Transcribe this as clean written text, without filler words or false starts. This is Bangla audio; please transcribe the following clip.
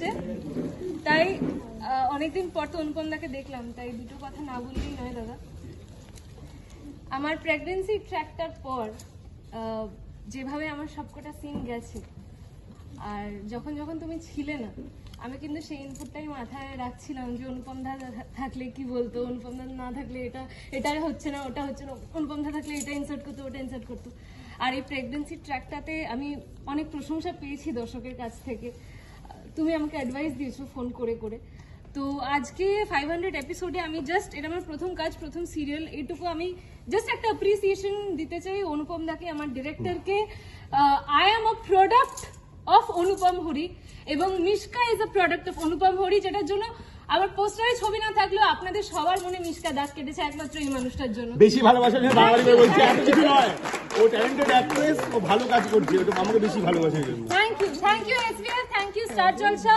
এসছে, তাই অনেকদিন পর তো অনুপমদাকে দেখলাম, তাই দুটো কথা না বললেই নয় দাদা। আমার প্রেগনেন্সি ট্র্যাকটার পর যেভাবে আমার সবকটা সিন গেছে, আর যখন যখন তুমি ছিলে না, আমি কিন্তু সেই ইনপুটটাই মাথায় রাখছিলাম যে অনুপমদা থাকলে কি বলতো, অনুপমদা না থাকলে এটা হচ্ছে না, ওটা হচ্ছে না, অনুপমদা থাকলে এটা ইনসার্ট করতো, ওটা ইনসার্ট করতো। আর এই প্রেগনেন্সি ট্র্যাকটাতে আমি অনেক প্রশংসা পেয়েছি দর্শকের কাছ থেকে। তুমি আমাকে অ্যাডভাইস দিয়েছো ফোন করে করে। তো আজকে 500 এপিসোডে আমি জাস্ট, এটা আমার প্রথম কাজ, প্রথম সিরিয়াল, এইটুকু আমি জাস্ট একটা অ্যাপ্রিসিয়েশন দিতে চাই অনুপমদাকে, আমার ডিরেক্টরকে। I am a product of Anupam Hari এবং Mishka is a product of Anupam Hari, যেটার জন্য আমার পোস্টারে ছবি না থাকলেও আপনাদের সবার মনে মিশকা দাগ কেটেছে একমাত্র এই মানুষটার জন্য। বেশি ভালোবাসা নিয়ে বাঙালি মেয়ে বলছে, এত কিছু নয়, ও ট্যালেন্টেড অ্যাক্ট্রেস, ও ভালো কাজ করছে, ওটা আমাকে বেশি ভালোবাসার জন্য। Thank you SBS, thank you Star Jalsha.